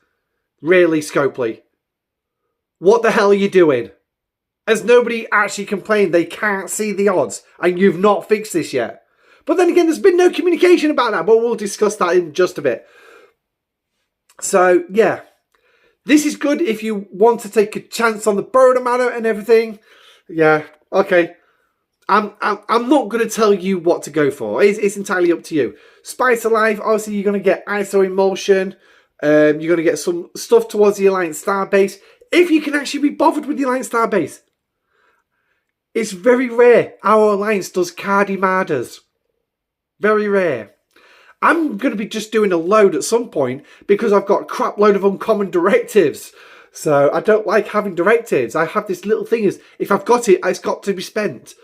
Really, Scopely. What the hell are you doing? Has nobody actually complained they can't see the odds and you've not fixed this yet? But then again, there's been no communication about that, but we'll discuss that in just a bit. So, yeah. This is good if you want to take a chance on the Borg matter and everything. Yeah, okay. I'm not going to tell you what to go for. It's entirely up to you. Spice of Life, obviously you're going to get ISO Emulsion. You're going to get some stuff towards the Alliance Starbase. If you can actually be bothered with the Alliance Starbase. It's very rare our Alliance does Cardi Marders. Very rare. I'm going to be just doing a load at some point because I've got a crap load of uncommon directives. So I don't like having directives. I have this little thing is if I've got it, it's got to be spent.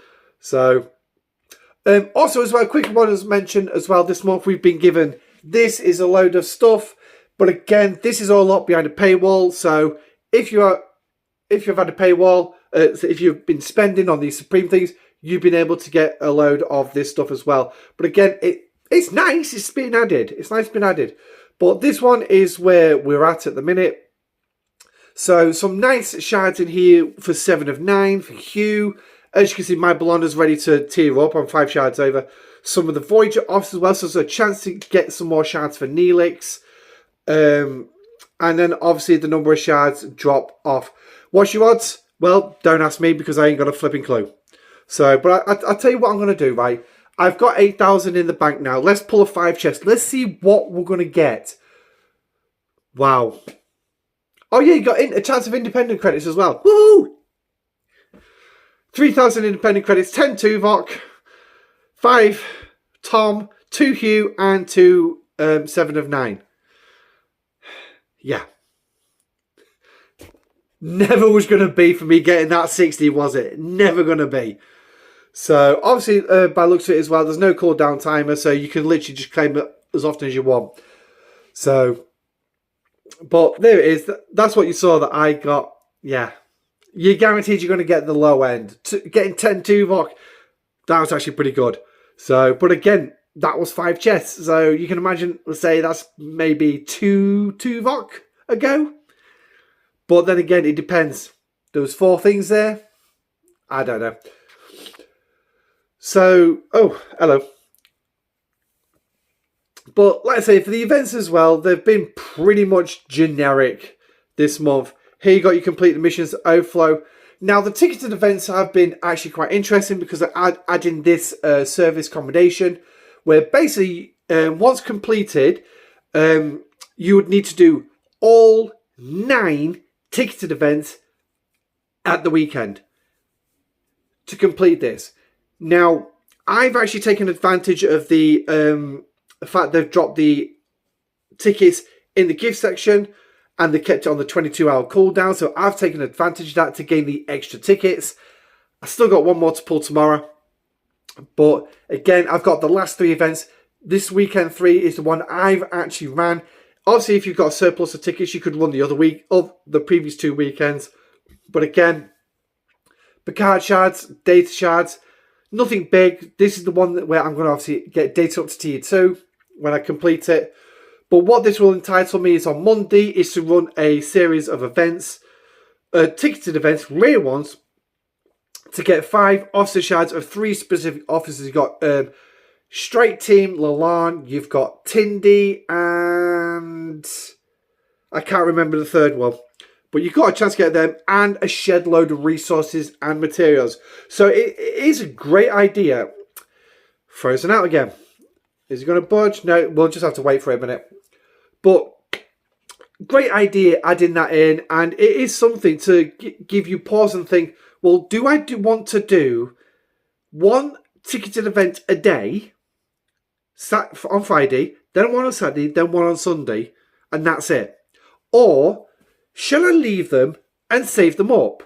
So also as well, quick one as mentioned as well, this month we've been given, this is a load of stuff. But again, this is all locked behind a paywall. So if you've had a paywall, if you've been spending on these Supreme things, you've been able to get a load of this stuff as well. But again, it's nice. It's been added. It's nice been added. But this one is where we're at the minute. So some nice shards in here for 7 of 9 for Hugh. As you can see, my Blonder's ready to tier up. I'm 5 shards over. Some of the Voyager offs as well. So there's a chance to get some more shards for Neelix. And then obviously the number of shards drop off. What's your odds? Well, don't ask me because I ain't got a flipping clue. So, but I'll tell you what I'm going to do, right? I've got 8,000 in the bank now. Let's pull a 5 chest. Let's see what we're going to get. Wow. Oh, yeah, you got a chance of independent credits as well. Woohoo! 3,000 independent credits, 10 Tuvok, 5 Tom, 2 Hugh, and 2 7 of 9. Yeah. Never was going to be for me getting that 60, was it? Never going to be. So, obviously, by looks of it as well, there's no cooldown timer, so you can literally just claim it as often as you want. So, but there it is. That's what you saw that I got. Yeah. You're guaranteed you're going to get the low end. Getting 10 Tuvok, that was actually pretty good. So, but again, that was 5 chests. So, you can imagine, let's say that's maybe 2 Tuvok a go. But then again, it depends. There was 4 things there. I don't know. So, oh, hello. But like I say, for the events as well, they've been pretty much generic this month. Here you got your complete the missions overflow. Now, the ticketed events have been actually quite interesting because they're adding this service accommodation where basically, once completed, you would need to do all 9 ticketed events at the weekend to complete this. Now, I've actually taken advantage of the fact they've dropped the tickets in the gift section, and they kept it on the 22-hour cooldown. So I've taken advantage of that to gain the extra tickets. I still got one more to pull tomorrow. But again, I've got the last 3 events. This weekend 3 is the one I've actually ran. Obviously, if you've got a surplus of tickets, you could run the other week of the previous 2 weekends. But again, Picard shards, data shards, nothing big. This is the one where I'm going to obviously get data up to tier 2 when I complete it. But what this will entitle me is on Monday is to run a series of events, ticketed events, rare ones, to get 5 officer shards of 3 specific officers. You've got Straight Team, Lalande, you've got Tindy, and I can't remember the third one. But you've got a chance to get them and a shed load of resources and materials. So it is a great idea. Frozen out again. Is it going to budge? No, we'll just have to wait for a minute. But great idea adding that in. And it is something to give you pause and think, well, do I want to do one ticketed event a day on Friday, then one on Saturday, then one on Sunday, and that's it? Or shall I leave them and save them up?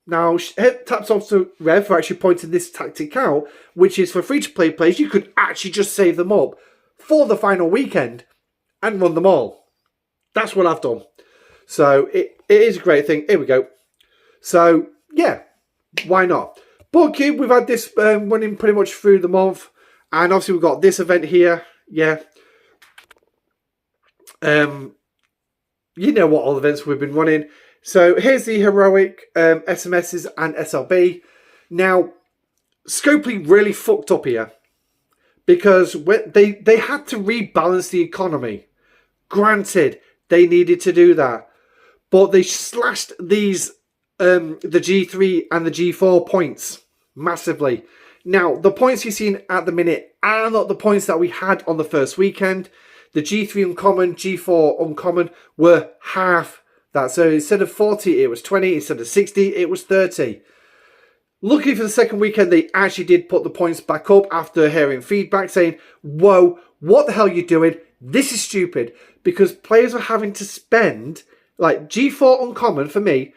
Now, taps off to Rev for actually pointing this tactic out, which is for free-to-play players, you could actually just save them up for the final weekend and run them all. That's what I've done. So, it is a great thing. Here we go. So, yeah, why not? Borg Cube, we've had this running pretty much through the month. And obviously, we've got this event here. Yeah. You know what all events we've been running. So here's the heroic SMSs and SLB. Now, Scopely really fucked up here because they had to rebalance the economy. Granted, they needed to do that, but they slashed these the G3 and the G4 points massively. Now, the points you're seeing at the minute are not the points that we had on the first weekend. The G3 uncommon, G4 uncommon were half that. So instead of 40, it was 20. Instead of 60, it was 30. Luckily for the second weekend, they actually did put the points back up after hearing feedback saying, whoa, what the hell are you doing? This is stupid. Because players were having to spend, like G4 uncommon for me,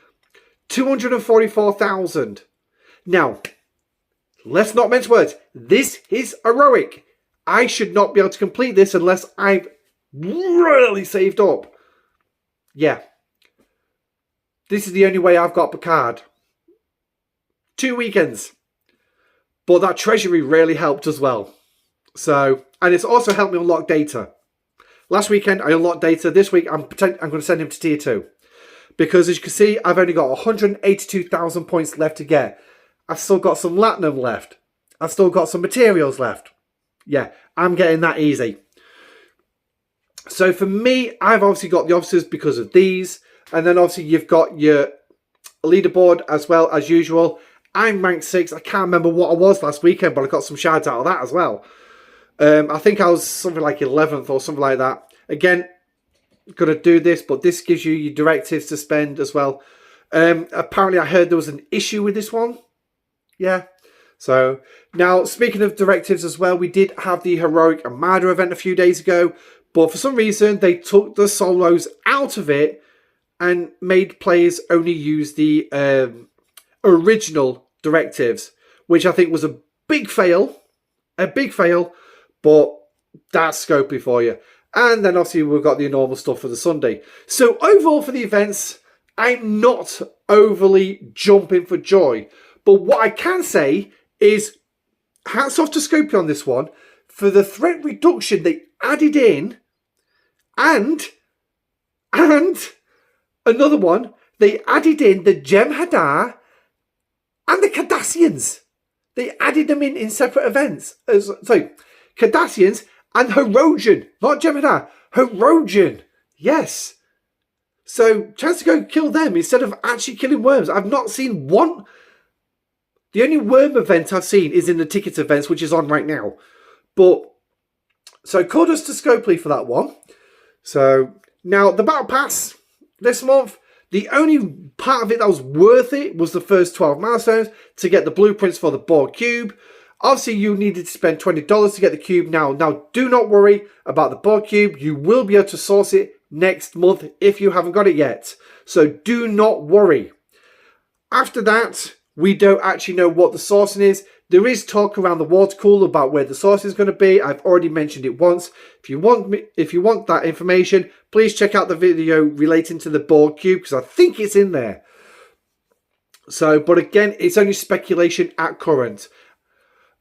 244,000. Now, let's not mince words. This is heroic. I should not be able to complete this unless I've really saved up. Yeah. This is the only way I've got Picard. 2 weekends. But that treasury really helped as well. So, and it's also helped me unlock data. Last weekend, I unlocked data. This week, I'm going to send him to tier 2. Because as you can see, I've only got 182,000 points left to get. I've still got some latinum left. I've still got some materials left. Yeah, I'm getting that easy. So for me, I've obviously got the officers because of these. And then obviously you've got your leaderboard as well as usual. I'm ranked 6. I can't remember what I was last weekend, but I got some shards out of that as well. I think I was something like 11th or something like that. Again, got to do this, but this gives you your directives to spend as well. Apparently I heard there was an issue with this one. Yeah. So, now, speaking of directives as well, we did have the Heroic Armada event a few days ago, but for some reason, they took the solos out of it and made players only use the original directives, which I think was a big fail, but that's Scopely for you. And then, obviously, we've got the normal stuff for the Sunday. So, overall for the events, I'm not overly jumping for joy, but what I can say is hats off to Scopely on this one for the threat reduction they added in, and another one, they added in the Jem'Hadar and the Cardassians. They added them in separate events. Sorry, Cardassians and Herodian, not Jem'Hadar, Herodian. Yes. So, chance to go kill them instead of actually killing worms. I've not seen one. The only worm event I've seen is in the ticket events, which is on right now. But, so kudos to Scopely for that one. So, now the Battle Pass this month, the only part of it that was worth it was the first 12 milestones to get the blueprints for the Borg Cube. Obviously, you needed to spend $20 to get the cube now. Now, do not worry about the Borg cube. You will be able to source it next month if you haven't got it yet. So do not worry. After that, we don't actually know what the sourcing is. There is talk around the water cooler about where the source is going to be. I've already mentioned it once. If you want that information, please check out the video relating to the Borg cube, because I think it's in there. So, but again, it's only speculation at current.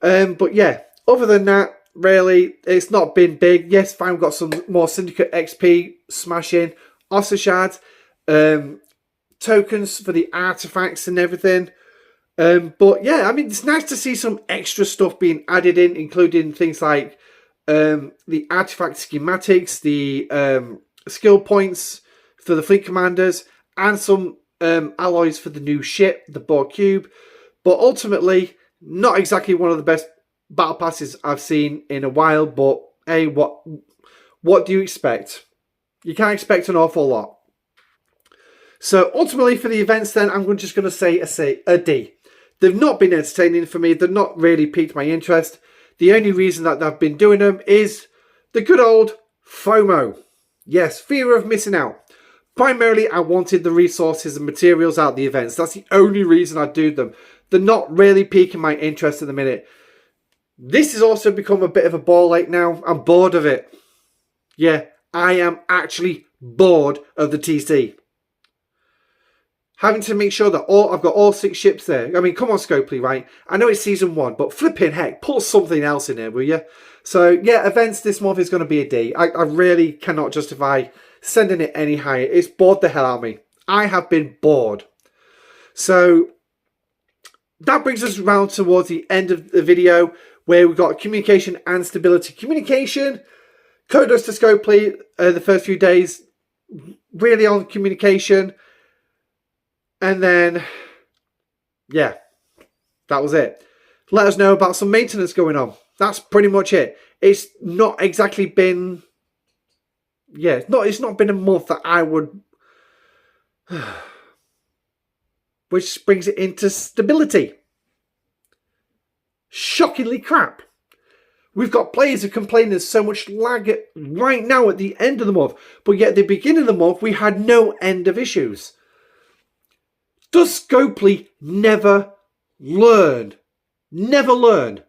But yeah, other than that, really, it's not been big. Yes, fine, we've got some more Syndicate XP smashing, Ossa shards, tokens for the artifacts and everything. But yeah, I mean, it's nice to see some extra stuff being added in, including things like the artifact schematics, the skill points for the fleet commanders, and some alloys for the new ship, the Borg cube. But ultimately, not exactly one of the best battle passes I've seen in a while. But hey, what do you expect? You can't expect an awful lot. So ultimately for the events then, I'm just going to say a D. They've not been entertaining for me. They've not really piqued my interest. The only reason that I've been doing them is the good old FOMO. Yes, fear of missing out. Primarily, I wanted the resources and materials out of the events. That's the only reason I do them. They're not really piquing my interest at the minute. This has also become a bit of a ball ache now. I'm bored of it. Yeah, I am actually bored of the TC. Having to make sure that I've got all 6 ships there. I mean, come on, Scopely, right? I know it's season 1, but flipping heck, put something else in here, will you? So, yeah, events this month is going to be a D. I really cannot justify sending it any higher. It's bored the hell out of me. I have been bored. So, that brings us around towards the end of the video, where we've got communication and stability. Communication, kudos to Scopely the first few days, really on communication. And then, yeah, that was it. Let us know about some maintenance going on. That's pretty much it. It's not exactly been, yeah, it's not been a month that I would, which brings it into stability. Shockingly crap. We've got players who complain there's so much lag right now at the end of the month, but yet at the beginning of the month we had no end of issues. Does Scopely never learn? Never learn.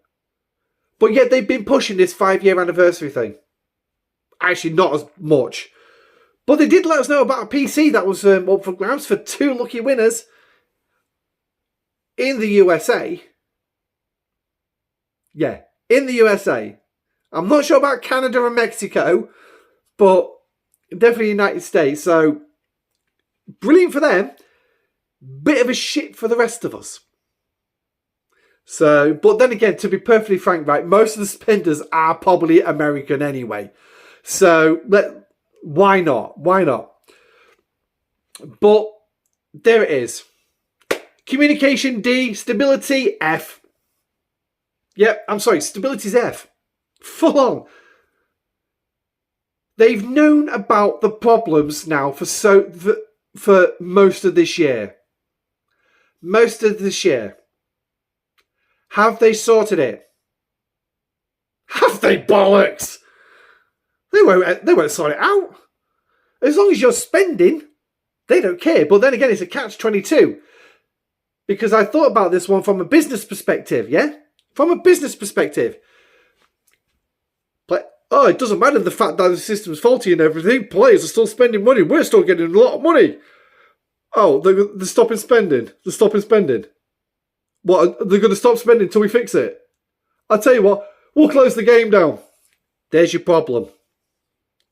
But yet they've been pushing this 5-year anniversary thing. Actually, not as much. But they did let us know about a PC that was up for grabs for 2 lucky winners in the USA. Yeah, in the USA. I'm not sure about Canada and Mexico, but definitely United States. So, brilliant for them. Bit of a shit for the rest of us. So, but then again, to be perfectly frank, right, most of the spenders are probably American anyway. So, why not? Why not? But there it is. Communication D, stability F. Yep, I'm sorry, stability's F. Full on. They've known about the problems now for most of this year. Most of this year. Have they sorted it? Have they, bollocks? They won't sort it out. As long as you're spending, they don't care. But then again, it's a catch-22. Because I thought about this one from a business perspective, yeah? From a business perspective. But, oh, it doesn't matter the fact that the system's faulty and everything. Players are still spending money. We're still getting a lot of money. Oh, they're stopping spending. They're stopping spending. What, they're going to stop spending until we fix it? I'll tell you what, we'll close the game down. There's your problem.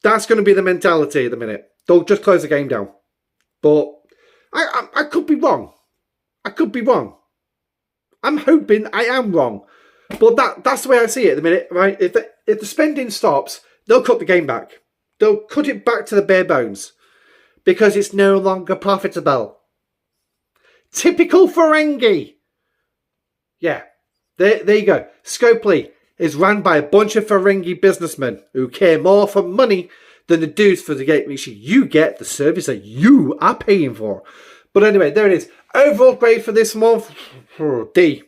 That's going to be the mentality at the minute. Don't just close the game down. But I could be wrong. I could be wrong. I'm hoping I am wrong. But that's the way I see it at the minute, right? If the spending stops, they'll cut the game back. They'll cut it back to the bare bones. Because it's no longer profitable. Typical Ferengi. Yeah, there you go. Scopely is run by a bunch of Ferengi businessmen who care more for money than the dues for the game. Make sure you get the service that you are paying for. But anyway, there it is. Overall grade for this month, D.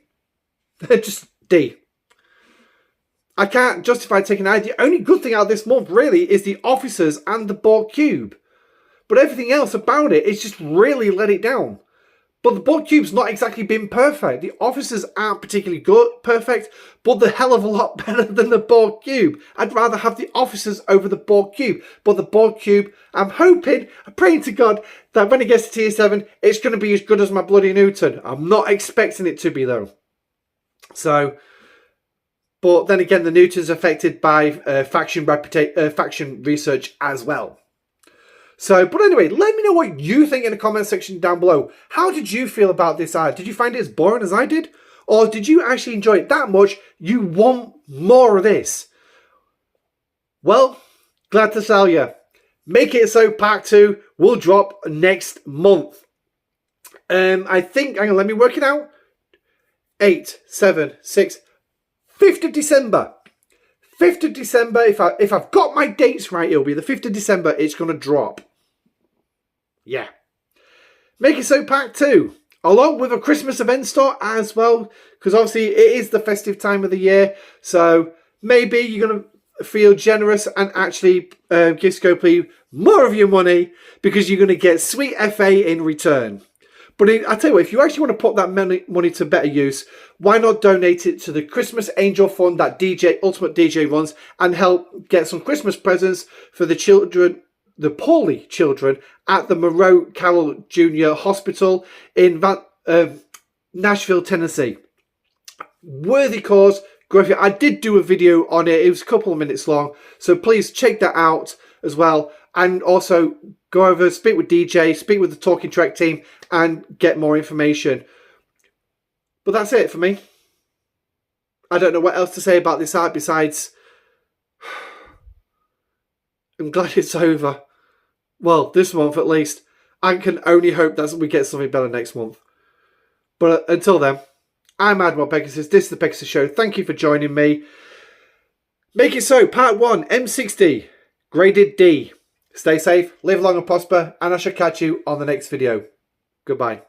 Just D. I can't justify taking an eye. The only good thing out of this month really is the officers and the Borg cube. But everything else about it is just really let it down. But the Borg cube's not exactly been perfect. The officers aren't particularly perfect, but they're a hell of a lot better than the Borg cube. I'd rather have the officers over the Borg cube. But the Borg cube, I'm praying to God that when it gets to tier 7, it's going to be as good as my bloody Newton. I'm not expecting it to be though. So, but then again, the Newton's affected by faction research as well. So, but anyway, let me know what you think in the comment section down below. How did you feel about this ad? Did you find it as boring as I did? Or did you actually enjoy it that much you want more of this? Well, glad to tell you. Make It So Part 2 will drop next month. I think, hang on, let me work it out. 8, 7, 6, 5th of December. 5th of December, if I've got my dates right, it'll be the 5th of December, it's going to drop. Yeah. Make It So Part 2, along with a Christmas event store as well, because obviously it is the festive time of the year, so maybe you're going to feel generous and actually give Scopely more of your money, because you're going to get sweet FA in return. But I tell you what, if you actually want to put that money to better use, why not donate it to the Christmas Angel Fund that Ultimate DJ runs, and help get some Christmas presents for the children, the poorly children at the Monroe Carroll Jr. Hospital in Nashville, Tennessee. Worthy cause. I did do a video on it. It was a couple of minutes long, so please check that out as well. And also go over, speak with DJ, speak with the Talking Trek team, and get more information. But that's it for me. I don't know what else to say about this art besides I'm glad it's over. Well, this month at least. I can only hope that we get something better next month. But until then, I'm Admiral Pegasus. This is the Pegasus Show. Thank you for joining me. Make It So, Part 1, M60, graded D. Stay safe, live long and prosper, and I shall catch you on the next video. Goodbye.